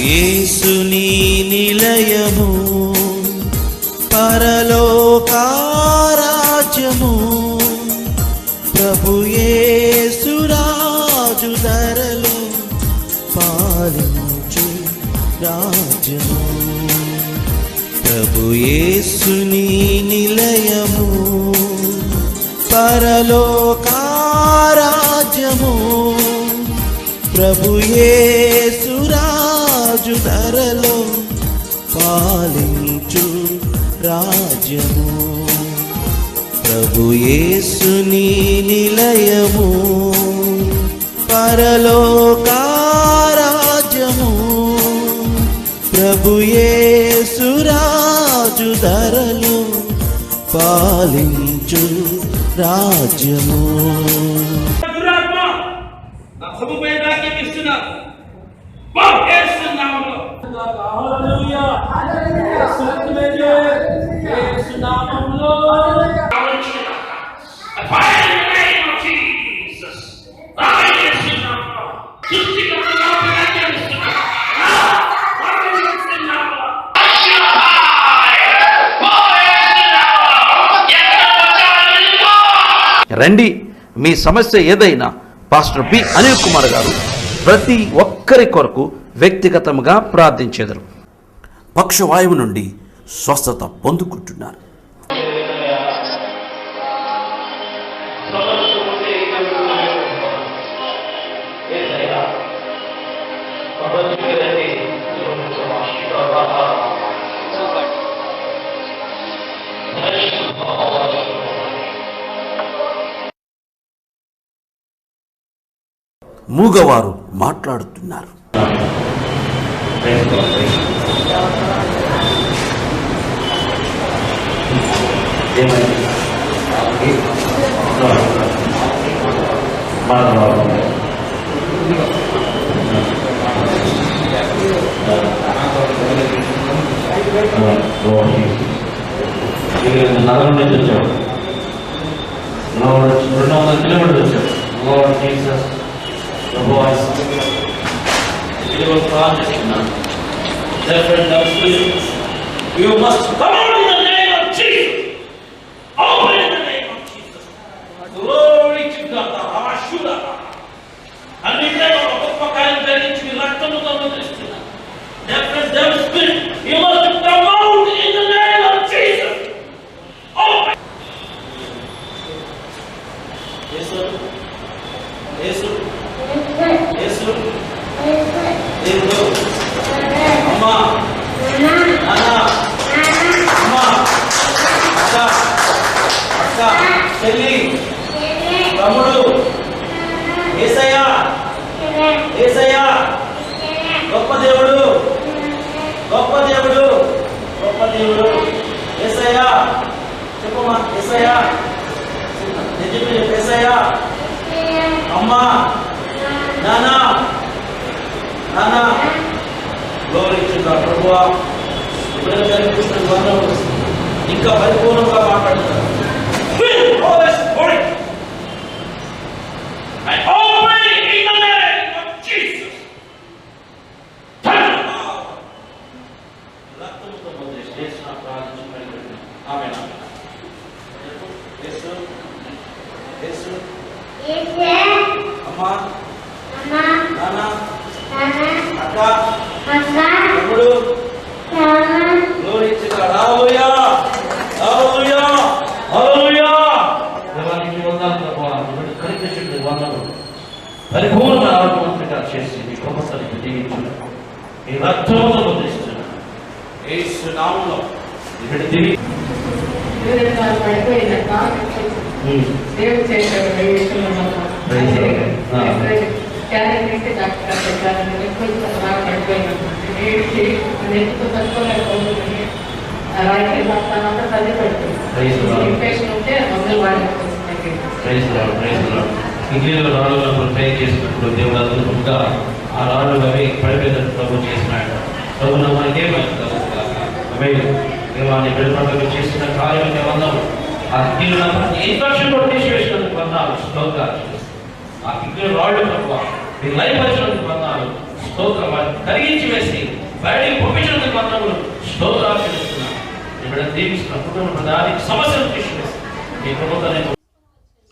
యేసుని నిలయము పరలోకారాజ్యము ప్రభు యేసు రాజు ధరలో పాలించు రాజ్యము ప్రభు యేసుని నిలయము పరలోకారాజ్యము ప్రభు యేసు రాజు ధరలో పాలించు రాజ్యము ప్రభు యేసుని నిలయము పరలోకారాజ్యము ప్రభు యేసు రాజు ధరలో పాలించు రాజ్యము. రండి, మీ సమస్య ఏదైనా పాస్టర్ బి అనిల్ కుమార్ గారు ప్రతి ఒక్కరి కొరకు వ్యక్తిగతంగా ప్రార్థించెదరు. పక్షవాయువు నుండి స్వస్థత పొందుకుంటున్నారు. మూగవారు మాట్లాడుతున్నారు. నగరం నుంచి వచ్చాడు, 200 కిలోమీటర్లు వచ్చాడు. Lord Jesus, the voice. You will promise different spirit. You must come in the name of Jesus. Open in the name of Jesus. Glory to God. Ashura. And in the name of the Father, you must come out different spirit. You must come out in the name of Jesus. Open. Yes, sir. యేసు యేసు దేవుడు అమ్మా నాన్న అమ్మా అక్క అక్క చెల్లి తమ్ముడు యేసయ్య యేసయ్య గొప్ప దేవుడు గొప్ప దేవుడు గొప్ప దేవుడు యేసయ్య చెప్పమ్మా యేసయ్య నిజమే యేసయ్య అమ్మా నాన్న నాన్న గౌరవించుగా ప్రభువా ఇప్పుడు జరిగిస్తున్న బంధం ఇంకా పరిపూర్ణంగా మాట్లాడుతున్నారు. అమ్మా నాన్న అక్క తమ్ముడు హల్లెలూయా హల్లెలూయా హల్లెలూయా. దేవానికి వందనాలు ప్రభువా, కనికరించండి వందనాలు. పరిపూర్ణ ఆత్మగా చేసి మీ కృపను దీవించండి. మీ రక్తంతో పొందిస్తున్నాను యేసు నామములో ఇప్పుడు దీవి దేవుడు చేశాడు. క్యారెక్టర్ డాక్టర్ బాగా పడిపోయినట్టు నెత్తుతో తట్టుకోలేకపోతుంది. అలాగే అంతా పదే పడుతుంది. ఇన్ఫెక్షన్ ఉంటే మందులు వాడకపోతుంది. ఇంగ్లీలో రాళ్ళు ట్రై చేసినప్పుడు దేవుడు అద్భుతంగా ఆ రాళ్ళు అవి పడిపోయినట్టు ప్రభు చేసినాడు. ప్రభు మనకేమైనా దేవాన్ని బిడ్డలకు చేసిన కార్యం వందము. ఆ కిడ్నీలు ఇన్ఫెక్షన్ కూడా తీసివేసినందుకు వందాలు. స్లోగా ఆ కిడ్నీ రాళ్ళు ప్రభు మీ లైఫ్ వచ్చినందుకు వందాలు. స్తోత్రం. వారిని కరిగించి వేసి బయటికి పంపించినందుకు మాత్రములు స్తోత్రాలు చెల్లిస్తున్నాను. ఇప్పుడు దీవిస్తున్న కుటుంబ ప్రధానికి సమస్యను తీసివేసి ఈ ప్రభుత్వాన్ని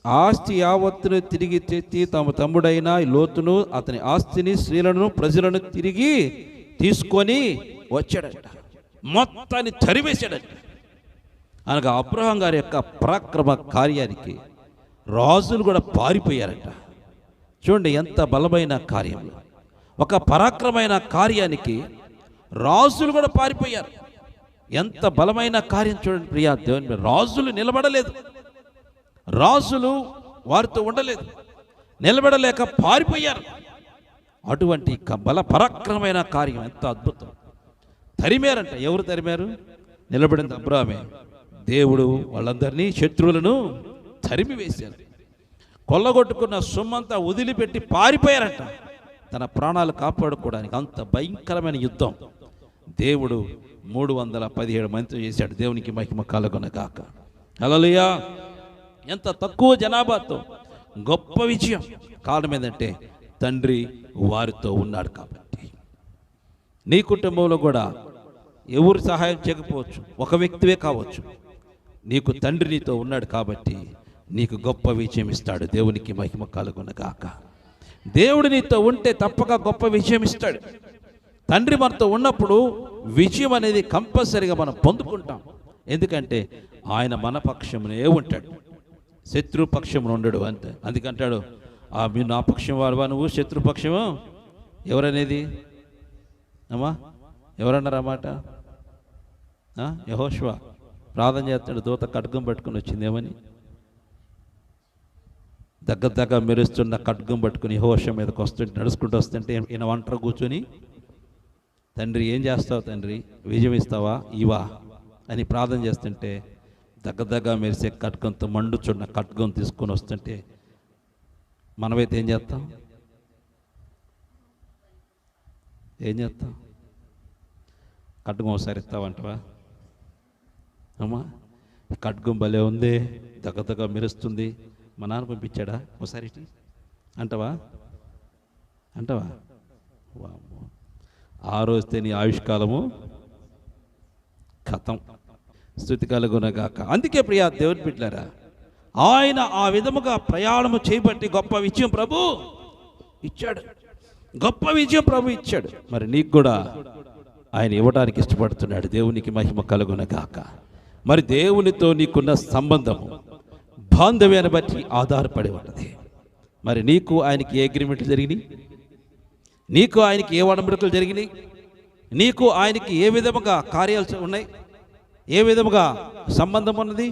ఆస్తి యావత్తును తిరిగి తెచ్చి తమ తమ్ముడైన లోతును అతని ఆస్తిని స్త్రీలను ప్రజలను తిరిగి తీసుకొని వచ్చాడట. మొత్తాన్ని తరివేశాడట. అనగా అబ్రహాం గారి యొక్క పరాక్రమ కార్యానికి రాజులు కూడా పారిపోయారట. చూడండి ఎంత బలమైన కార్యం. ఒక పరాక్రమైన కార్యానికి రాజులు కూడా పారిపోయారు. ఎంత బలమైన కార్యం చూడండి ప్రియా దేవుని. రాజులు నిలబడలేదు, రాజులు వారితో ఉండలేదు, నిలబడలేక పారిపోయారు. అటువంటి బల పరాక్రమైన కార్యం ఎంత అద్భుతం. తరిమారంట. ఎవరు తరిమారు? నిలబడింది అబ్రామే. దేవుడు వాళ్ళందరినీ శత్రువులను తరిమి వేశారు. కొల్లగొట్టుకున్న సొమ్మంతా వదిలిపెట్టి పారిపోయారంట తన ప్రాణాలు కాపాడుకోవడానికి. అంత భయంకరమైన యుద్ధం దేవుడు 317 మందితో చేశాడు. దేవునికి మహిమ కలుగునగాక. హల్లెలూయా. ఎంత తక్కువ జనాభాతో గొప్ప విజయం. కారణం ఏంటంటే తండ్రి వారితో ఉన్నాడు కాబట్టి. నీ కుటుంబంలో కూడా ఎవరు సహాయం చేయకపోవచ్చు, ఒక వ్యక్తివే కావచ్చు, నీకు తండ్రి నీతో ఉన్నాడు కాబట్టి నీకు గొప్ప విజయం ఇస్తాడు. దేవునికి మహిమ కలుగునగాక. దేవుడు నీతో ఉంటే తప్పక గొప్ప విజయం ఇస్తాడు. తండ్రి మనతో ఉన్నప్పుడు విజయం అనేది కంపల్సరీగా మనం పొందుకుంటాం. ఎందుకంటే ఆయన మన పక్షమునే ఉంటాడు, శత్రుపక్షమును ఉండడు అంతే. అందుకంటాడు మీరు నా పక్షం వారువా, నువ్వు శత్రుపక్షము ఎవరనేది అమ్మా? ఎవరన్నారు అన్నమాట? యెహోషువ ప్రార్థన చేస్తాడు. దూత ఖడ్గం పట్టుకుని వచ్చిందేమని, దగ్గర మెరుస్తున్న ఖడ్గం పట్టుకుని యెహోషువ మీదకి వస్తుంటే, నడుచుకుంటూ వస్తుంటే ఈయన ఒంటరి కూర్చొని, తండ్రి ఏం చేస్తావు తండ్రి, విజయం ఇస్తావా ఇవా అని ప్రార్థన చేస్తుంటే దగ్గర మెరిసే ఖడ్గంతో మండుచున్న ఖడ్గం తీసుకొని వస్తుంటే మనమైతే ఏం చేస్తాం? ఖడ్గం ఒకసారి ఇస్తావంటవా? అమ్మా ఖడ్గం భలే ఉంది, దగ్గర మెరుస్తుంది, మా నాన్న పంపించాడా ఒకసారి అంటవా? ఆ రోజుతే నీ ఆయుష్కాలము ఖతం. స్తుతి కలుగునగాక. అందుకే ప్రియా దేవుని బిడ్డలారా, ఆయన ఆ విధముగా ప్రయాణము చేయబట్టి గొప్ప విజయం ప్రభు ఇచ్చాడు. గొప్ప విజయం ప్రభు ఇచ్చాడు. మరి నీకు కూడా ఆయన ఇవ్వడానికి ఇష్టపడుతున్నాడు. దేవునికి మహిమ కలుగునగాక. మరి దేవునితో నీకున్న సంబంధము బాంధవ్యాన్ని బట్టి ఆధారపడి ఉన్నది. మరి నీకు ఆయనకి ఏ అగ్రిమెంట్లు జరిగినాయి? నీకు ఆయనకి ఏ ఒడంబడికలు జరిగినాయి? నీకు ఆయనకి ఏ విధముగా కార్యాలు ఉన్నాయి? ఏ విధముగా సంబంధం ఉన్నది?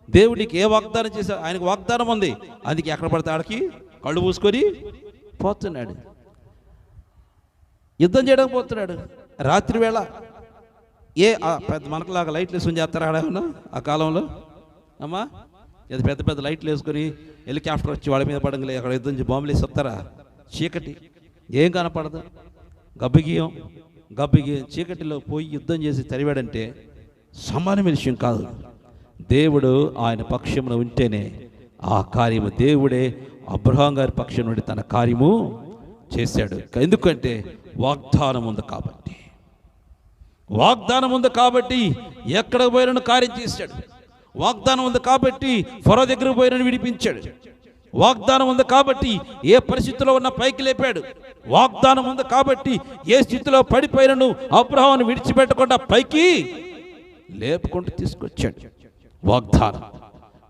దేవుడికి ఏ వాగ్దానం చేశాడు? ఆయనకు వాగ్దానం ఉంది. అందుకే ఎక్కడ పడితే ఆడికి కళ్ళు పూసుకొని పోతున్నాడు, యుద్ధం చేయడానికి పోతున్నాడు. రాత్రి వేళ పెద్ద మనకులాగా లైట్లు వేసుకొని చేస్తారా ఆడేమన్నా ఆ కాలంలో? అమ్మా పెద్ద పెద్ద లైట్లు వేసుకొని హెలికాప్టర్ వచ్చి వాళ్ళ మీద పడంగలే అక్కడ యుద్ధం చేసి బాంబులు వేసి వస్తారా? చీకటి, ఏం కనపడదు. గబ్బిగియం చీకటిలో పోయి యుద్ధం చేసి తరివాడంటే సామాన్యమైన విషయం కాదు. దేవుడు ఆయన పక్షమున ఉంటేనే ఆ కార్యము, దేవుడే అబ్రహాం గారి పక్షం నుండి తన కార్యము చేశాడు. ఎందుకంటే వాగ్దానం ఉంది కాబట్టి. వాగ్దానం ఉంది కాబట్టి ఎక్కడికి పోయినను కార్యం చేశాడు. వాగ్దానం ఉంది కాబట్టి ఫరో దగ్గరకు పోయినను విడిపించాడు. వాగ్దానం ఉంది కాబట్టి ఏ పరిస్థితిలో ఉన్న పైకి లేపాడు. వాగ్దానం ఉంది కాబట్టి ఏ స్థితిలో పడిపోయినను అబ్రహామును విడిచిపెట్టకుండా పైకి లేపుకుంటూ తీసుకొచ్చాడు. వాగ్దానం.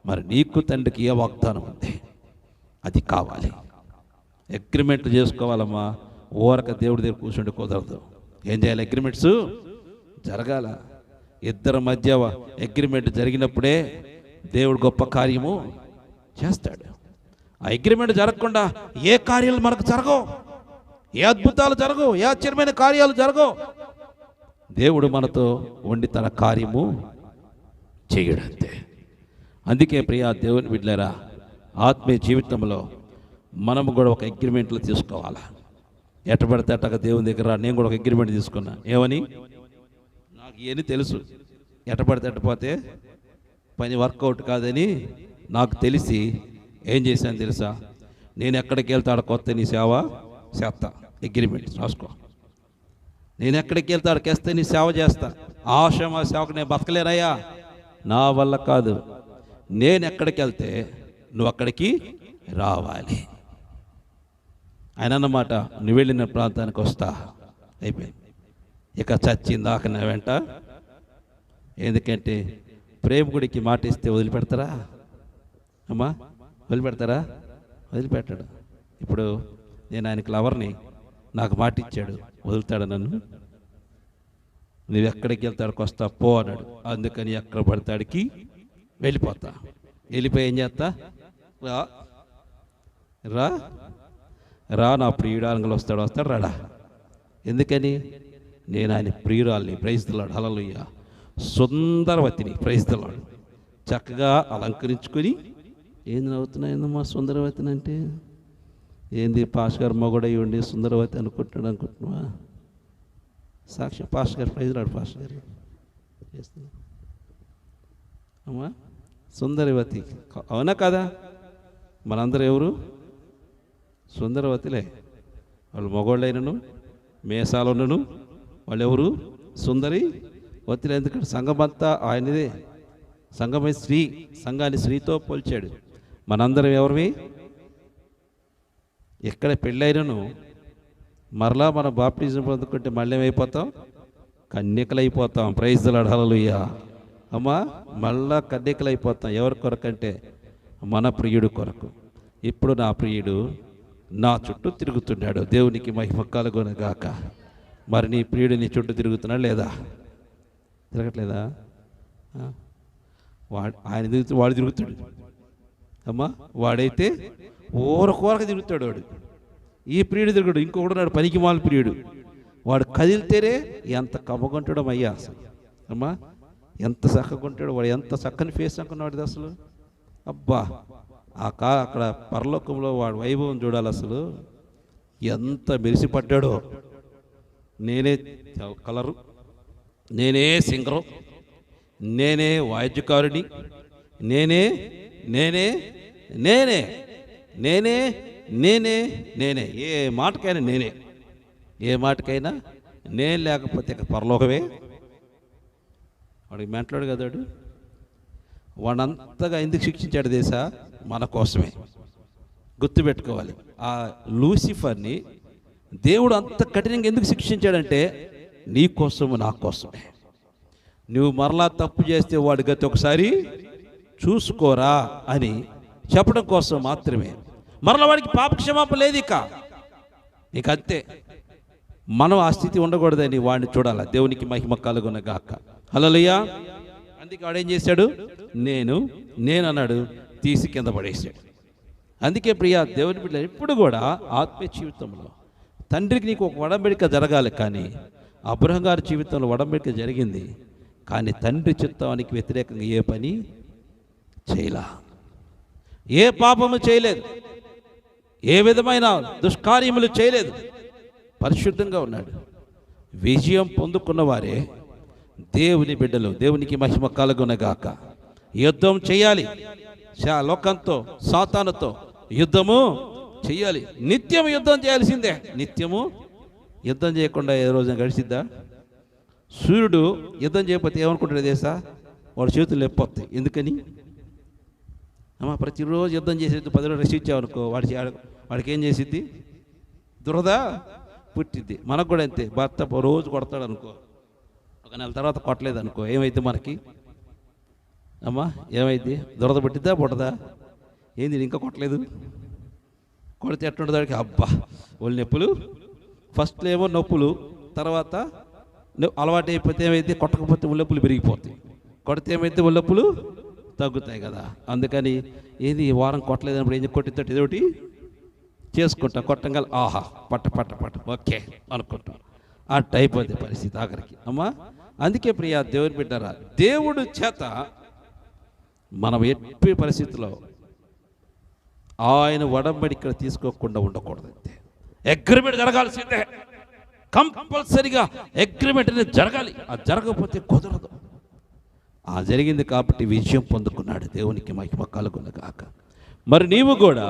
మరి నీకు తండ్రికి ఏ వాగ్దానం ఉంది? అది కావాలి. అగ్రిమెంట్లు చేసుకోవాలమ్మా. ఓరక దేవుడి దగ్గర కూర్చుంటే కుదరదు. ఏం చేయాలి? అగ్రిమెంట్స్ జరగాల. ఇద్దరి మధ్య అగ్రిమెంట్ జరిగినప్పుడే దేవుడు గొప్ప కార్యము చేస్తాడు. ఆ అగ్రిమెంట్ జరగకుండా ఏ కార్యాలు మనకు జరగవు, ఏ అద్భుతాలు జరగవు, ఏ ఆశ్చర్యమైన కార్యాలు జరగవు. దేవుడు మనతో ఉండి తన కార్యము చేయడంతే. అందుకే ప్రియా దేవుని బిడ్డలారా, ఆత్మీయ జీవితంలో మనము కూడా ఒక అగ్రిమెంట్లు తీసుకోవాలా. ఎట్టబడితే అట్టగా దేవుని దగ్గర నేను కూడా ఒక అగ్రిమెంట్ తీసుకున్నా. ఏమని? నాకు ఏని తెలుసు, ఎట్టబడితే అట్టపోతే పని వర్కౌట్ కాదని నాకు తెలిసి ఏం చేశాను తెలుసా? నేను ఎక్కడికి వెళ్తాడు కొత్త నీ సేవ చేస్తా. అగ్రిమెంట్ రాసుకో. నేను ఎక్కడికి వెళ్తే అక్కడికి వేస్తే నీ సేవ చేస్తా. ఆశ్రమ సేవకు నేను బతకలేనయ్యా, నా వల్ల కాదు. నేను ఎక్కడికి వెళ్తే నువ్వు అక్కడికి రావాలి. ఆయన అన్నమాట, నువ్వు వెళ్ళిన ప్రాంతానికి వస్తా. అయిపోయింది. ఇక చచ్చిందాక నా వెంట. ఎందుకంటే ప్రేమికుడికి మాట ఇస్తే వదిలిపెడతారా అమ్మా? వదిలిపెడతారా? వదిలిపెట్టాడు. ఇప్పుడు నేను ఆయనకి లవర్ని, నాకు మాట ఇచ్చాడు, వదులుతాడు నన్ను? నువ్వు ఎక్కడికి వెళ్తాడికి వస్తా పో అన్నాడు. అందుకని ఎక్కడ పడతాడికి వెళ్ళిపోతా. వెళ్ళిపోయి ఏం చేస్తా? రా రా రా నా ప్రియుడాలంగా వస్తాడు రాడా? ఎందుకని? నేను ఆయన ప్రియురాల్ని, ప్రైజ్ ది లార్డ్, హల్లెలూయా, సుందరవతిని, ప్రైజ్ ది లార్డ్, చక్కగా అలంకరించుకొని. ఏంది నవ్వుతున్నాయిందమ్మా? సుందరవతిని అంటే ఏంది? పాస్ గారు మొగడై ఉండి సుందరవతి అనుకుంటున్నావా? సాక్ష్యం పాస్ గారు, ప్రైజ్ ది లార్డ్ పాస్ గారు చేస్తున్నా అమ్మా. సుందరవతి అవునా కదా? మనందరూ ఎవరు? సుందరవతిలే. వాళ్ళు మొగోళ్ళైనను మేసాలున్నను వాళ్ళు ఎవరు? సుందరి వతిలే. ఎందుకంటే సంఘమంతా ఆయనదే. సంఘమై స్త్రీ, సంఘాన్ని స్త్రీతో పోల్చాడు. మనందరం ఎవరివి? ఎక్కడ పెళ్ళైనను మరలా మనం బాప్టిజం పొందుకుంటే మళ్ళీ ఏమైపోతాం? కన్యకలైపోతాం. ప్రైజ్ ది లార్డ్, హల్లెలూయా అమ్మా. మళ్ళా కన్యకలైపోతాం. ఎవరి కొరకంటే మన ప్రియుడు కొరకు. ఇప్పుడు నా ప్రియుడు నా చుట్టూ తిరుగుతున్నాడు. దేవునికి మహిమ కలుగునుగాక. మరి నీ ప్రియుడు నీ చుట్టూ తిరుగుతున్నాడు లేదా? తిరగట్లేదా? ఆయన తిరుగుతూ వాడు తిరుగుతాడు అమ్మా. వాడైతే ఊరకూరక తిరుగుతాడు వాడు. ఈ ప్రియుడు తిరుగుడు. ఇంకొకడు నాడు పనికి మాల ప్రియుడు. వాడు కదిలితేనే ఎంత కమ్మగుంటాడో అయ్యా అసలు అమ్మా. ఎంత చక్కగా ఉంటాడు వాడు. ఎంత చక్కని ఫేస్ అనుకున్నాడు అసలు. అబ్బా అక్కడ పరలోకంలో వాడు వైభవం చూడాలి అసలు. ఎంత మెరిసిపడ్డాడో. నేనే కలరు, నేనే సింగరు, నేనే వాయిద్యకారుని, నేనే నేనే నేనే నేనే నేనే నేనే ఏ మాటకైనా నేనే. ఏ మాటకైనా నేను లేకపోతే ఇక పరలోకమే. వాడికి మెంటలాడు కదా వాడు. వాడంతగా ఎందుకు శిక్షించాడు దేశా? మన కోసమే. గుర్తుపెట్టుకోవాలి. ఆ లూసిఫర్ని దేవుడు అంత కఠినంగా ఎందుకు శిక్షించాడంటే నీ కోసము, నా కోసమే. నువ్వు మరలా తప్పు చేస్తే వాడి గతి ఒకసారి చూసుకోరా అని చెప్పడం కోసం మాత్రమే. మరలా వాడికి పాపక్షమాపణ లేదు ఇక అంతే. మనం ఆ స్థితి ఉండకూడదని వాడిని చూడాలి. దేవునికి మహిమ కలుగునుగాక. హల్లెలూయా. అందుకే వాడేం చేశాడు? నేను అన్నాడు, తీసి కింద పడేసాడు. అందుకే ప్రియా దేవుని బిడ్డ, ఇప్పుడు కూడా ఆత్మీయ జీవితంలో తండ్రికి నీకు ఒక వడంబడిక జరగాలి. కానీ అబ్రహం గారి జీవితంలో వడంబడిక జరిగింది. కానీ తండ్రి చిత్తానికి వ్యతిరేకంగా ఏ పని చేయలా, ఏ పాపము చేయలేదు, ఏ విధమైన దుష్కార్యములు చేయలేదు. పరిశుద్ధంగా ఉన్నాడు. విజయం పొందుకున్న వారే దేవుని బిడ్డలు. దేవునికి మహిమ కలుగునుగాక. యుద్ధం చేయాలి. లోకంతో, సాతానుతో యుద్ధము చెయ్యాలి. నిత్యం యుద్ధం చేయాల్సిందే. నిత్యము యుద్ధం చేయకుండా ఏ రోజున గడిచిద్దా? సూర్యుడు యుద్ధం చేయకపోతే ఏమనుకుంటాడు దేశా? వాడు చేతులు లేకపోతాయి. ఎందుకని అమ్మా? ప్రతిరోజు యుద్ధం చేసేది 10 రోజులు రెస్ట్ ఇచ్చావనుకో, వాడికి ఏం చేసిద్ది? దురద పుట్టిద్ది. మనకు కూడా అంతే. భర్త రోజు కొడతాడు అనుకో, ఒక నెల తర్వాత కొట్టలేదు అనుకో, ఏమైంది మనకి అమ్మా? ఏమైంది? దురద పుట్టిద్దా పుట్టదా? ఏంది ఇంకా కొట్టలేదు? కొడితే ఎట్టుంటుంది వాడికి? అబ్బా ఒళ్ళు నొప్పులు. ఫస్ట్లో ఏమో నొప్పులు, తర్వాత అలవాటు అయిపోతే ఏమైంది? కొట్టకపోతే ఒళ్ళొప్పులు పెరిగిపోతాయి. కొడితే ఏమైతే ఒళ్ళొప్పులు తగ్గుతాయి కదా. అందుకని ఏది వారం కొట్టలేదన్నప్పుడు ఏం కొట్టిద్దాడు ఏదోటి చేసుకుంటాం. కొట్టంగా ఆహా పట్ట పట్ట పట్ట ఓకే అనుకుంటాం. అట్ట అయిపోతే పరిస్థితి ఆఖరికి అమ్మా. అందుకే ప్రియా దేవుని బిడ్డరా, దేవుడు చేత మనం ఎట్టి పరిస్థితిలో ఆయన వడంబడిక తీసుకోకుండా ఉండకూడదు. అంతే. అగ్రిమెంట్ జరగాల్సిందే. కంపల్సరిగా అగ్రిమెంట్ అనేది జరగాలి. అది జరగకపోతే కుదరదు. ఆ జరిగింది కాబట్టి విజయం పొందుకున్నాడు. దేవునికి మహిమ కలుగునుగాక. మరి నీవు కూడా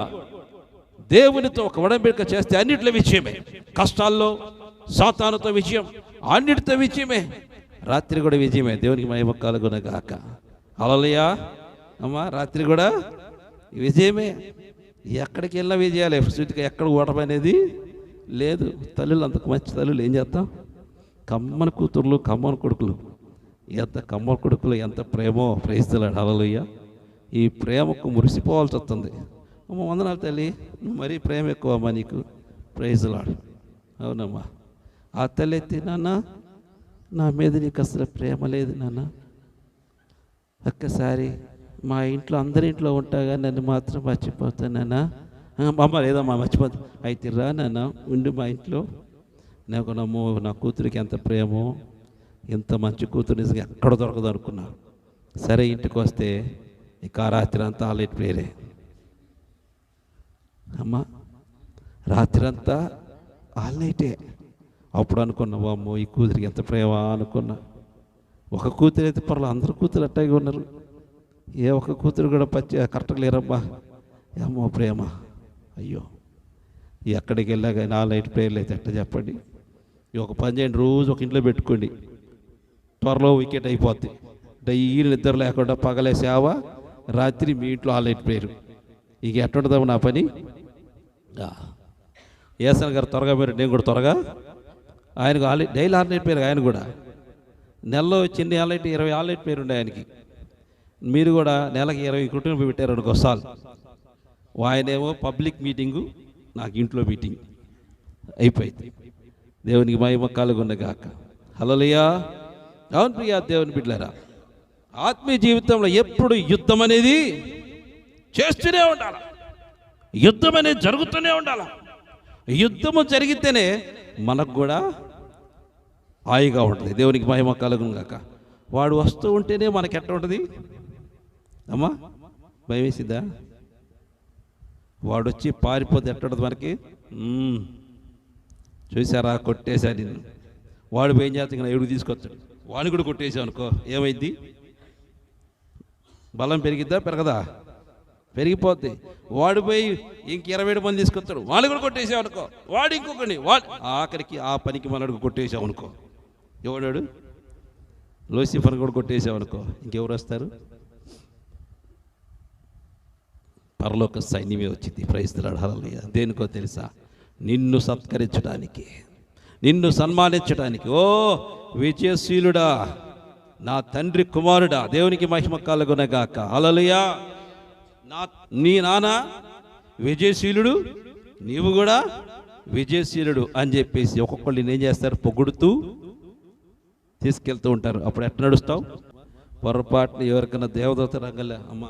దేవునితో ఒక ఉడంబడిక చేస్తే అన్నిటిలో విజయమే. కష్టాల్లో సాతానుతో విజయం, అన్నిటితో విజయమే. రాత్రి కూడా విజయమే. దేవునికి మహిమ కలుగునగాక. హల్లెలూయా. అమ్మా, రాత్రి కూడా విజయమే. ఎక్కడికి వెళ్ళినా విజయాలే. శృతిగా ఎక్కడ ఓటమనేది లేదు. తల్లులు అంతకు మంచి తల్లులు ఏం చేస్తాం? కమ్మని కూతుర్లు, కమ్మని కొడుకులు. ఎంత కమ్మని కొడుకులు, ఎంత ప్రేమో. ప్రేస్తున్నాడు. హల్లెలూయా. ఈ ప్రేమకు మురిసిపోవాల్సి వస్తుంది. అమ్మ, వందనాలు తల్లి, నువ్వు మరీ ప్రేమ ఎక్కువ అమ్మా నీకు. ప్రైజ్లాడు. అవునమ్మా. ఆ తల్లి ఎత్తి, నాన్న నా మీద నీకు అసలు ప్రేమ లేదు నాన్న. ఒక్కసారి మా ఇంట్లో అందరి ఇంట్లో ఉంటాగా నన్ను మాత్రం మర్చిపోతానన్నా. అమ్మ లేదమ్మా మర్చిపోతా. అయితే రా నాన్న, ఉండి మా ఇంట్లో. నాకు నమ్మో, నా కూతురికి ఎంత ప్రేమో, ఎంత మంచి కూతురు నిజంగా ఎక్కడ దొరకదు అనుకున్నా. సరే ఇంటికి వస్తే ఇక రాత్రి అంతా ఆల్రెడీ ప్రేరే. అమ్మ, రాత్రి అంతా ఆల్నైటే. అప్పుడు అనుకున్నావు, అమ్మో ఈ కూతురికి ఎంత ప్రేమ అనుకున్నా. ఒక కూతురు అయితే పర్లేదు, అందరు కూతురు అట్టాగే ఉన్నారు. ఏ ఒక్క కూతురు కూడా కరెక్ట్గా లేరమ్మా. అమ్మో ప్రేమ. అయ్యో, ఎక్కడికి వెళ్ళాక ఆల్నైట్ ప్రేయర్లు అయితే ఎట్లా చెప్పండి. ఒక పని చేయండి, రోజు ఒక ఇంట్లో పెట్టుకోండి. త్వరలో వికెట్ అయిపోద్ది. డైలీ నిద్ర లేకుండా పగలే సేవ, రాత్రి మీ ఇంట్లో ఆల్నైట్ ప్రేయరు. ఇక ఎట్టుంటుందాము నా పని. ఏసన్ గారు త్వరగా పేరు, నేను కూడా త్వరగా. ఆయనకు డైలీ ఆల్నైట్ పేరు. ఆయన కూడా నెలలో చిన్న ఆల్నైట్ 20 ఆల్నైట్ పేరు ఉండే ఆయనకి. మీరు కూడా నెలకి 20 కుటుంబం పెట్టారు అనుకోసాలు. ఆయనేమో పబ్లిక్ మీటింగు, నాకు ఇంట్లో మీటింగ్ అయిపోయింది. దేవునికి మహిమ కలుగునగాక. హల్లెలూయా. అవును ప్రియా దేవుని బిడ్డలారా, ఆత్మీయ జీవితంలో ఎప్పుడు యుద్ధం అనేది చేస్తూనే ఉండాలి. యుద్ధం అనేది జరుగుతూనే ఉండాలి. యుద్ధము జరిగితేనే మనకు కూడా హాయిగా ఉంటుంది. దేవునికి మహిమ కలుగునుగాక. వాడు వస్తూ ఉంటేనే మనకి ఎట్లా ఉంటుంది అమ్మా? భయం వేసిద్దా? వాడు వచ్చి పారిపోతే ఎట్లా ఉంటుంది మనకి? చూసారా, కొట్టేశా నిన్ను. వాడు భయం చేస్తే ఎడుగు తీసుకొచ్చాడు, వాడిని కూడా కొట్టేసావు అనుకో, ఏమైంది? బలం పెరిగిద్దా పెరగదా? పెరిగిపోద్ది. వాడు పోయి ఇంక 27 మంది తీసుకొచ్చాడు, వాడిని కూడా కొట్టేసావు అనుకో, వాడు ఇంకొకటి, వాడు ఆఖరికి ఆ పనికి మనకు కొట్టేసావు అనుకో. ఎవడాడు? లూసిఫర్ కూడా కొట్టేసావు అనుకో, ఇంకెవరు వస్తారు? పరలోక సైన్యమే వచ్చింది. ప్రైస్తలాడు. హల్లెలూయా. దేనికో తెలుసా? నిన్ను సత్కరించడానికి, నిన్ను సన్మానించడానికి. ఓ విజయశీలుడా, నా తండ్రి కుమారుడా, దేవునికి మహిమ కలుగునగాక. హల్లెలూయా. నీ నాన్న విజయశీలుడు, నీవు కూడా విజయశీలుడు అని చెప్పేసి ఒక్కొక్కళ్ళు ఏం చేస్తారు? పొగుడుతూ తీసుకెళ్తూ ఉంటారు. అప్పుడు ఎట్లా నడుస్తావు? పొరపాటున ఎవరికైనా దేవదూత రంగలే అమ్మ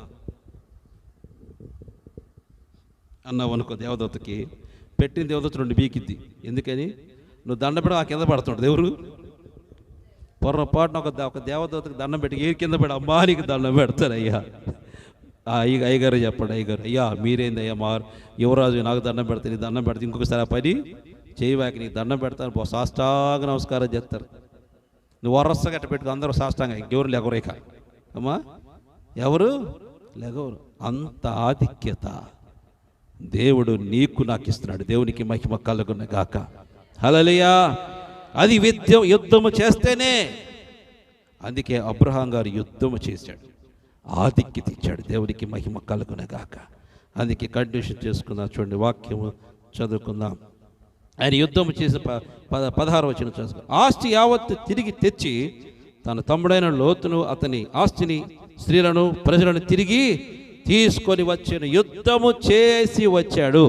అన్నావు అనుకో, దేవదూతకి పెట్టిన దేవదూత 2 బీకిద్ది. ఎందుకని? నువ్వు దండం పెడ, ఆ కింద పడుతుంటుంది. ఎవరు? పొరపాటున ఒక దేవదూతకి దండం పెట్టి ఏ కింద పెడ, అమ్మా నీకు దండం పెడతారు అయ్యా. అయ్యగారు చెప్పండి, అయ్యగారు అయ్యా మీరేంది అయ్యా, మా యువరాజు నాకు దండం పెడతాను, నీ దండం పెడతా, ఇంకొకసారి ఆ పని చేయవాకి నీకు దండం పెడతాను, సాష్టాంగ నమస్కారం చేస్తారు. నువ్వు వరస గట్ట పెట్టుకో, అందరూ సాష్టాంగ, ఇంకెవరు లేకరేక అమ్మా, ఎవరు లేకరు. అంత ఆధిక్యత దేవుడు నీకు నాకు ఇస్తున్నాడు. దేవునికి మహిమ కలుగునగాక. హల్లెలూయా. అది యుద్ధము చేస్తేనే. అందుకే అబ్రహాం గారు యుద్ధము చేశాడు, ఆధిక్యత ఇచ్చాడు. దేవునికి మహిమ కలుగునగాక. అందుకే కంటిన్యూషన్ చేసుకుందాం. చూడండి, వాక్యము చదువుకుందాం. ఆయన యుద్ధం చేసి 16వ వచనం చదువుకుందాం. ఆస్తి యావత్తు తిరిగి తెచ్చి తన తమ్ముడైన లోతును, అతని ఆస్తిని, స్త్రీలను, ప్రజలను తిరిగి తీసుకొని వచ్చాను. యుద్ధము చేసి వచ్చాడు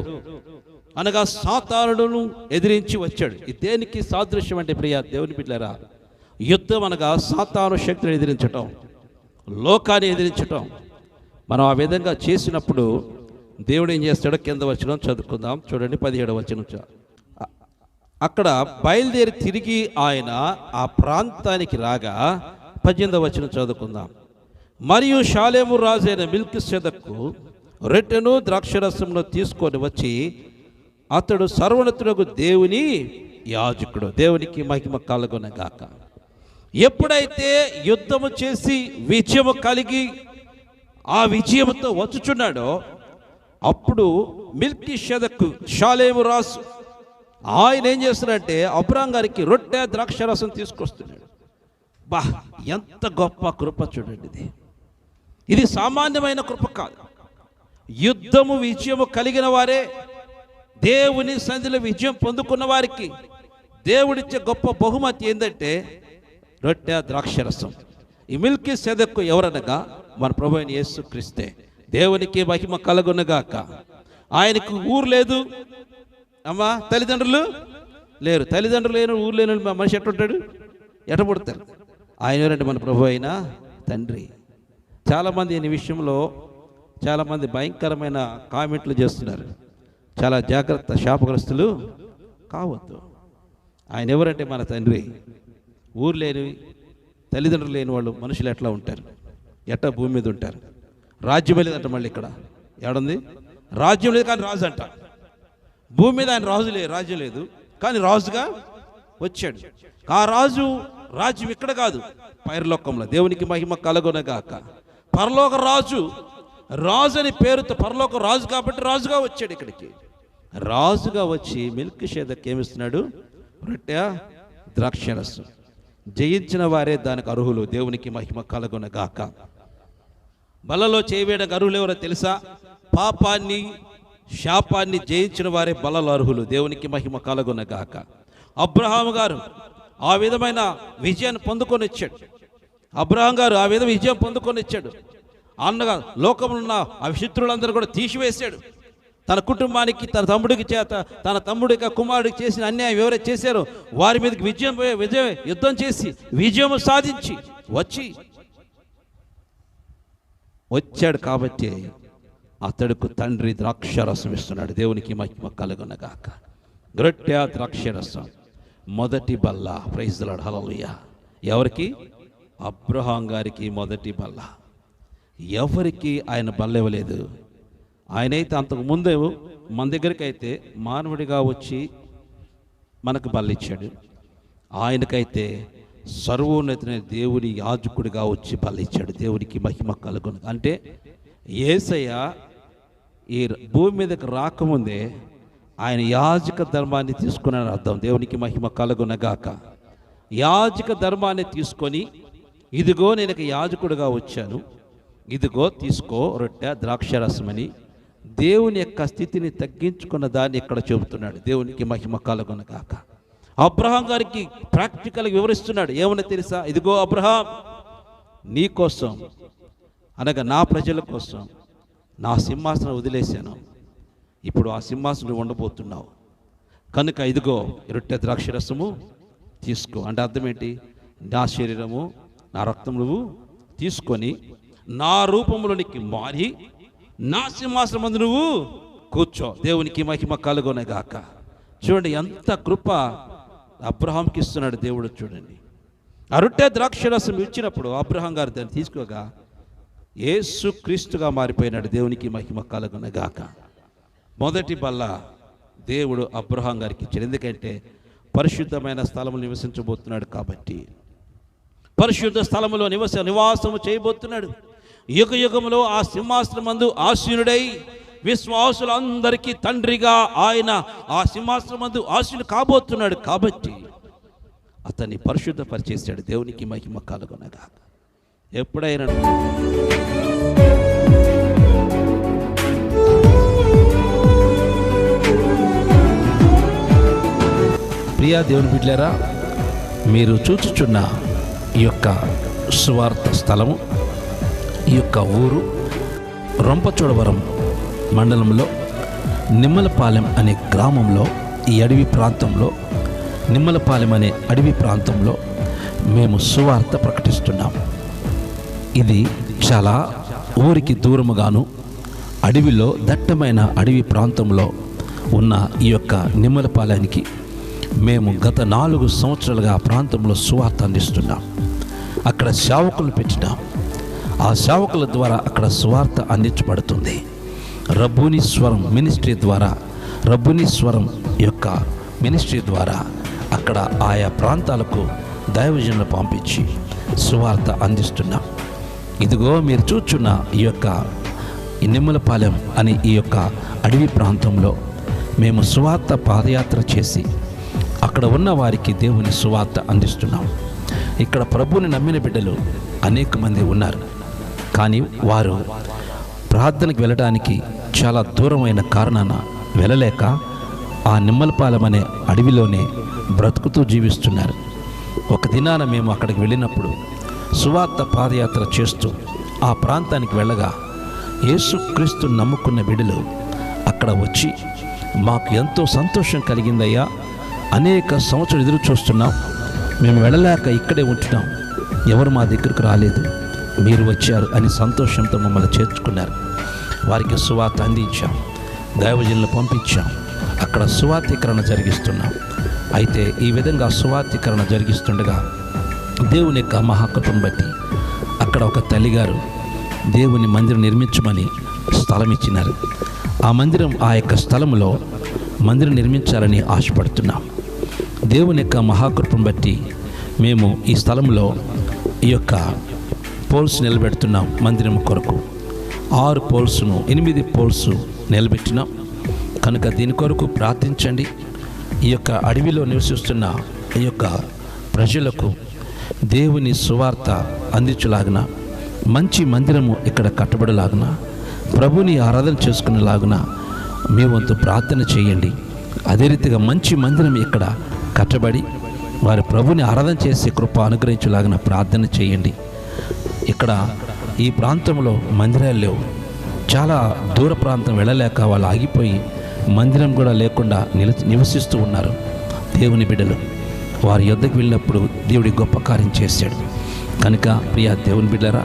అనగా సాతానుడును ఎదిరించి వచ్చాడు. ఇది దేనికి సాదృశ్యం అంటే ప్రియా దేవుని బిడ్డలారా, యుద్ధం అనగా సాతాను శక్తిని ఎదిరించటం, లోకాన్ని ఎదిరించటం. మనం ఆ విధంగా చేసినప్పుడు దేవుడు ఏం చేస్తాడో కింద వచనం చదువుకుందాం. చూడండి, 17వ వచనం. అక్కడ బయలుదేరి తిరిగి ఆయన ఆ ప్రాంతానికి రాగా 18వ వచనం చదువుకుందాం. మరియు షాలేము రాజైన మిల్కిసెదెకు రొట్టెను ద్రాక్షరసమును తీసుకొని వచ్చి, అతడు సర్వోన్నతుడగు దేవుని యాజకుడు. దేవునికి మహిమ కలుగునగాక. ఎప్పుడైతే యుద్ధము చేసి విజయము కలిగి ఆ విజయముతో వచ్చుచున్నాడో, అప్పుడు మెల్కీషెదెకు షాలేము రాజు ఆయన ఏం చేస్తున్నాడంటే అబ్రహాం గారికి రొట్టె ద్రాక్షరసం తీసుకొస్తున్నాడు. బా, ఎంత గొప్ప కృప చూడండి. ఇది సామాన్యమైన కృప కాదు. యుద్ధము విజయము కలిగిన వారే, దేవుని సన్నిధిలో విజయం పొందుకున్న వారికి దేవుడిచ్చే గొప్ప బహుమతి ఏంటంటే రొట్టె ద్రాక్షరసం. ఈ మెల్కీషెదెకు ఎవరనగా మన ప్రభు అయిన యేసుక్రీస్తే. దేవునికి మహిమ కలుగునుగాక. ఆయనకు ఊరు లేదు అమ్మా, తల్లిదండ్రులు లేరు. తల్లిదండ్రులు లేని ఊరు లేని మనిషి ఎట్టుంటాడు, ఎట పుడతారు? ఆయన ఎవరంటే మన ప్రభు అయిన తండ్రి. చాలామంది ఈ విషయంలో చాలామంది భయంకరమైన కామెంట్లు చేస్తున్నారు. చాలా జాగ్రత్త, శాపగ్రస్తులు కావద్దు. ఆయన ఎవరంటే మన తండ్రి. ఊరు లేని తల్లిదండ్రులు లేని వాళ్ళు మనుషులు ఎట్లా ఉంటారు, ఎట్లా భూమి మీద ఉంటారు? రాజ్యం లేదంట. మళ్ళీ ఇక్కడ ఏడుంది? రాజ్యం లేదు కానీ రాజు అంట. భూమి మీద ఆయన రాజ్యం లేదు కానీ రాజుగా వచ్చాడు. ఆ రాజ్యం ఇక్కడ కాదు, పైరలోకంలో. దేవునికి మహిమ కలుగునగాక. పరలోక రాజు అని పేరుతో పరలోక రాజు కాబట్టి రాజుగా వచ్చాడు ఇక్కడికి. రాజుగా వచ్చి మెల్కీషెదెకు ఏమిస్తున్నాడు? రొట్టె ద్రాక్షరసం. జయించిన వారే దానికి అర్హులు. దేవునికి మహిమ కలుగునగాక. బలలో చేయవేయడానికి అర్హులు ఎవరో తెలుసా? పాపాన్ని శాపాన్ని జయించిన వారే బలలో అర్హులు. దేవునికి మహిమ కలుగునగాక. అబ్రహాము గారు ఆ విధమైన విజయాన్ని పొందుకొని వచ్చాడు. అబ్రహాం గారు ఆ విధమైన విజయం పొందుకొని వచ్చాడు. అన్నగా లోకంలో ఉన్న ఆ శత్రువులందరూ కూడా తీసివేశాడు. తన కుటుంబానికి, తన తమ్ముడికి చేత, తన తమ్ముడికి కుమారుడికి చేసిన అన్యాయం ఎవరైతే చేశారో వారి మీదకి విజయం యుద్ధం చేసి విజయం సాధించి వచ్చాడు. కాబట్టి అతడుకు తండ్రి ద్రాక్షరసం ఇస్తున్నాడు. దేవునికి మహిమ కలుగునగాక. రొట్టె ద్రాక్షరసం మొదటి బల్ల. ప్రైజ్ ది లార్డ్, హల్లెలూయా. ఎవరికి? అబ్రహాం గారికి మొదటి బల్ల. ఎవరికి ఆయన బల్ల ఇవ్వలేదు. ఆయనైతే అంతకు ముందే మన దగ్గరికి అయితే మానవుడిగా వచ్చి మనకు బల్ల ఇచ్చాడు. ఆయనకైతే సర్వోన్నతమైన దేవుని యాజకుడిగా వచ్చి బల్ల ఇచ్చాడు. దేవునికి మహిమ కలుగును. అంటే యేసయ్య ఈ భూమి మీదకి రాకముందే ఆయన యాజక ధర్మాన్ని తీసుకున్నాడని అర్థం. దేవునికి మహిమ కలుగునగాక. యాజక ధర్మాన్ని తీసుకొని, ఇదిగో నేను యాజకుడిగా వచ్చాను, ఇదిగో తీసుకో రొట్టె ద్రాక్షరసమని దేవుని యొక్క స్థితిని తగ్గించుకున్న దాన్ని ఇక్కడ చెబుతున్నాడు. దేవునికి మహిమ కలుగునగాక. అబ్రహాం గారికి ప్రాక్టికల్గా వివరిస్తున్నాడు. ఏమన్నా తెలుసా? ఇదిగో అబ్రహాం, నీ కోసం అనగా నా ప్రజల కోసం నా సింహాసనం వదిలేశాను. ఇప్పుడు ఆ సింహాసనం ఉండబోతున్నావు కనుక ఇదిగో రొట్టె ద్రాక్షరసము తీసుకో. అంటే అర్థం ఏంటి? నా శరీరము నా రక్తం నువ్వు తీసుకొని నా రూపంలోనికి మారి నా సింహాసనం ముందు నువ్వు కూర్చో. దేవునికి మహిమ కలుగునగాక. చూడండి ఎంత కృప అబ్రహాంకి ఇస్తున్నాడు దేవుడు. చూడండి, ఆ రొట్టె ద్రాక్షరసం ఇచ్చినప్పుడు అబ్రహాం గారు దాన్ని తీసుకోగా యేసు క్రీస్తుగా మారిపోయినాడు. దేవునికి మహిమ కలుగునగాక. మొదటి బల్ల దేవుడు అబ్రహాం గారికి ఇచ్చాడు. ఎందుకంటే పరిశుద్ధమైన స్థలములు నివసించబోతున్నాడు కాబట్టి. పరిశుద్ధ స్థలములో నివాసము చేయబోతున్నాడు. యుగ యుగములో ఆ సింహాసనమందు ఆసీనుడై విశ్వాసులందరికీ తండ్రిగా ఆయన ఆ సింహాసనమందు ఆసీనుడు కాబోతున్నాడు. కాబట్టి అతన్ని పరిశుద్ధపరిచేశాడు. దేవునికి మహిమ కలుగునగాక. ఎప్పుడైనా ప్రియా దేవుని బిడ్డలారా, మీరు చూచుచున్న ఈ యొక్క సువార్త స్థలము, ఈ యొక్క ఊరు రొంపచోడవరం మండలంలో నిమ్మలపాలెం అనే గ్రామంలో, ఈ అడవి ప్రాంతంలో, నిమ్మలపాలెం అనే అడవి ప్రాంతంలో మేము సువార్త ప్రకటిస్తున్నాం. ఇది చాలా ఊరికి దూరముగాను అడవిలో దట్టమైన అడవి ప్రాంతంలో ఉన్న ఈ యొక్క నిమ్మలపాలెనికి మేము గత 4 సంవత్సరాలుగా ఆ ప్రాంతంలో సువార్త అందిస్తున్నాం. అక్కడ సేవకులు పెట్టినాం. ఆ సేవకుల ద్వారా అక్కడ సువార్త అందించబడుతుంది. రబ్బునీశ్వరం మినిస్ట్రీ ద్వారా, రబ్బునీశ్వరం యొక్క మినిస్ట్రీ ద్వారా అక్కడ ఆయా ప్రాంతాలకు దైవజనులు పంపించి సువార్త అందిస్తున్నాం. ఇదిగో మీరు చూచున్న ఈ యొక్క ఈ నిమ్మలపాలెం అనే ఈ యొక్క అడవి ప్రాంతంలో మేము సువార్త పాదయాత్ర చేసి అక్కడ ఉన్న వారికి దేవుని సువార్త అందిస్తున్నాం. ఇక్కడ ప్రభువుని నమ్మిన బిడ్డలు అనేక మంది ఉన్నారు. కానీ వారు ప్రార్థనకు వెళ్ళడానికి చాలా దూరమైన కారణాన వెళ్ళలేక ఆ నిమ్మలపాలెం అనే అడవిలోనే బ్రతుకుతూ జీవిస్తున్నారు. ఒక దినాన మేము అక్కడికి వెళ్ళినప్పుడు సువార్త పాదయాత్ర చేస్తూ ఆ ప్రాంతానికి వెళ్ళగా యేసుక్రీస్తు నమ్ముకున్న బిడ్డలు అక్కడ వచ్చి మాకు ఎంతో సంతోషం కలిగిందయ్యా, అనేక సంవత్సరాలు ఎదురు చూస్తున్నాం, మేము వెళ్ళలేక ఇక్కడే ఉంటున్నాం, ఎవరు మా దగ్గరకు రాలేదు, మీరు వచ్చారు అని సంతోషంతో మమ్మల్ని చేర్చుకున్నారు. వారికి సువార్త అందించాం, దైవజనులను పంపించాం, అక్కడ సువార్తీకరణ జరిగిస్తున్నాం. అయితే ఈ విధంగా సువార్తీకరణ జరిగిస్తుండగా దేవుని యొక్క మహాకృపను బట్టి అక్కడ ఒక తల్లిగారు దేవుని మందిరం నిర్మించమని స్థలం ఇచ్చినారు. ఆ మందిరం, ఆ యొక్క స్థలంలో మందిరం నిర్మించాలని ఆశపడుతున్నాం. దేవుని యొక్క మహాకృపను బట్టి మేము ఈ స్థలంలో ఈ యొక్క పోల్స్ నిలబెడుతున్నాం. మందిరం కొరకు 6 పోల్స్ను 8 పోల్స్ నిలబెట్టినాం కనుక దీని కొరకు ప్రార్థించండి. ఈ యొక్క అడవిలో నివసిస్తున్న ఈ యొక్క ప్రజలకు దేవుని సువార్త అందించలాగున, మంచి మందిరము ఇక్కడ కట్టబడలాగున, ప్రభుని ఆరాధన చేసుకునేలాగున మీ వంతు ప్రార్థన చేయండి. అదే రీతిగా మంచి మందిరం ఇక్కడ కట్టబడి వారి ప్రభుని ఆరాధన చేసే కృప అనుగ్రహించేలాగున ప్రార్థన చేయండి. ఇక్కడ ఈ ప్రాంతంలో మందిరాలు లేవు. చాలా దూర ప్రాంతం వెళ్ళలేక వాళ్ళు ఆగిపోయి మందిరం కూడా లేకుండా నివసిస్తూ ఉన్నారు. దేవుని బిడ్డలు వారి యొద్దకు వెళ్ళినప్పుడు దేవుడి గొప్ప కార్యం చేశాడు. కనుక ప్రియ దేవుని బిడ్డరా,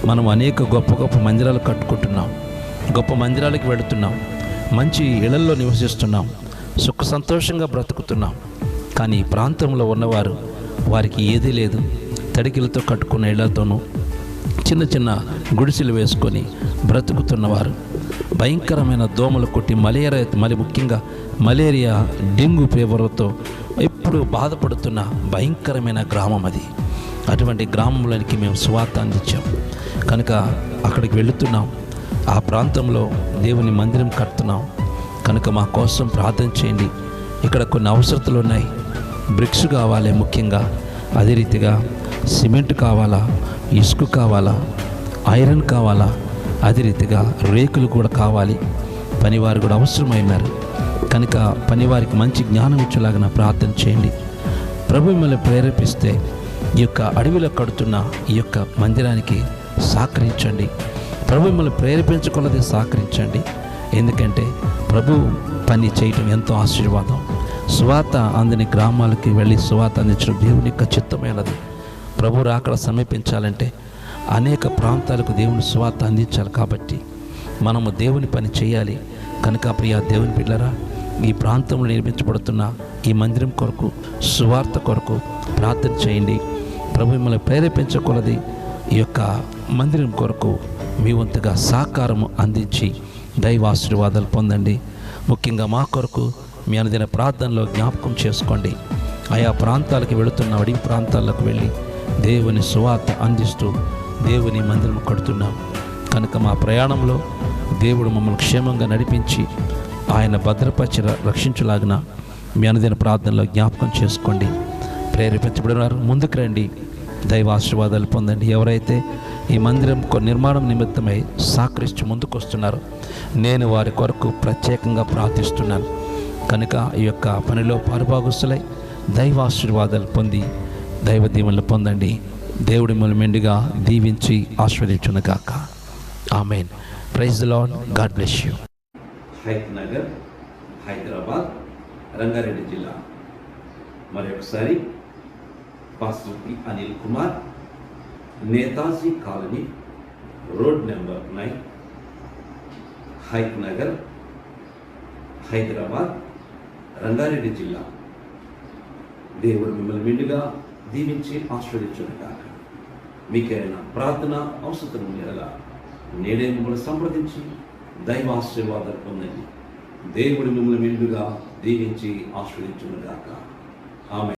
మనం అనేక గొప్ప గొప్ప మందిరాలు కట్టుకుంటున్నాం, గొప్ప మందిరాలకు వెళుతున్నాం, మంచి ఇళ్లల్లో నివసిస్తున్నాం, సుఖ సంతోషంగా బ్రతుకుతున్నాం. కానీ ఈ ప్రాంతంలో ఉన్నవారు వారికి ఏదీ లేదు. తడికిలతో కట్టుకున్న ఇళ్లతోనూ చిన్న చిన్న గుడిసెలు వేసుకొని బ్రతుకుతున్నవారు భయంకరమైన దోమలు కొట్టి ముఖ్యంగా మలేరియా, డెంగ్యూ ఫీవర్తో ఎప్పుడు బాధపడుతున్న భయంకరమైన గ్రామం అది. అటువంటి గ్రామంలోనికి మేము సువార్త అందించాం కనుక అక్కడికి వెళుతున్నాం. ఆ ప్రాంతంలో దేవుని మందిరం కడుతున్నాం కనుక మా కోసం ప్రార్థన చేయండి. ఇక్కడ కొన్ని అవసరతలు ఉన్నాయి. బ్రిక్స్ కావాలి ముఖ్యంగా, అదే రీతిగా సిమెంట్ కావాలా, ఇసుక కావాలా, ఐరన్ కావాలా, అదే రీతిగా రేకులు కూడా కావాలి. పనివారు కూడా అవసరమైనారు కనుక పనివారికి మంచి జ్ఞానం ఇచ్చేలాగా ప్రార్థన చేయండి. ప్రభు మిమ్మల్ని ప్రేరేపిస్తే ఈ యొక్క అడవిలో కడుతున్న ఈ యొక్క మందిరానికి సహకరించండి. ప్రభు మిమ్మల్ని ప్రేరేపించుకున్నది సహకరించండి. ఎందుకంటే ప్రభు పని చేయటం ఎంతో ఆశీర్వాదం. సువార్త అందని గ్రామాలకి వెళ్ళి సువార్త అందించడం దేవుని యొక్క చిత్తమైనది. ప్రభు రాకడ సమీపించాలంటే అనేక ప్రాంతాలకు దేవుని సువార్త అందించాలి. కాబట్టి మనము దేవుని పని చేయాలి. కనుక ప్రియ దేవుని బిడ్డలారా, ఈ ప్రాంతంలో నిర్మించబడుతున్న ఈ మందిరం కొరకు, సువార్త కొరకు ప్రార్థన చేయండి. ప్రభు మిమ్మల్ని ప్రేరేపించకూడదు. ఈ యొక్క మందిరం కొరకు మీ వంతుగా సహకారము అందించి దైవాశీర్వాదాలు పొందండి. ముఖ్యంగా మా కొరకు మీ అనుదిన ప్రార్థనలో జ్ఞాపకం చేసుకోండి. ఆయా ప్రాంతాలకు వెళుతున్న అడవి ప్రాంతాలకు వెళ్ళి దేవుని సువార్త అందిస్తూ దేవుని మందిరం కడుతున్నాం కనుక మా ప్రయాణంలో దేవుడు మమ్మల్ని క్షేమంగా నడిపించి ఆయన భద్రపరిచి రక్షించులాగిన మీ అనుదిన ప్రార్థనలో జ్ఞాపకం చేసుకోండి. ప్రేరేపించబడినారు, ముందుకు రండి, దైవాశీర్వాదాలు పొందండి. ఎవరైతే ఈ మందిరం నిర్మాణం నిమిత్తమై సహకరించి ముందుకు వస్తున్నారో నేను వారి కొరకు ప్రత్యేకంగా ప్రార్థిస్తున్నాను. కనుక ఈ యొక్క పనిలో పాలుభాగస్తులై దైవాశీర్వాదాలు పొంది దైవ దీవెనలు పొందండి. దేవుడి మిమ్మల్ని మెండుగా దీవించి ఆశీర్వదించునుగాక. Amen. Praise the lord. God bless you. Hayath Nagar, Hyderabad, Rangareddy జిల్లా. మరొకసారి pastor P. Anil Kumar, Netaji colony, road number 9, Hayath Nagar, Hyderabad, Rangareddy జిల్లా. దేవుడు మిమ్మల్ని మెండుగా దీవించి ఆశీర్వదించునుగాక. మీకైనా ప్రార్థన అవసరం ఉండేలా నేడే మిమ్మల్ని సంప్రదించి దైవాశీర్వాదాలు పొందండి. దేవుడు మిమ్మల్ని మెండుగా దీవించి ఆశీర్వదించునుగాక. ఆమేన్.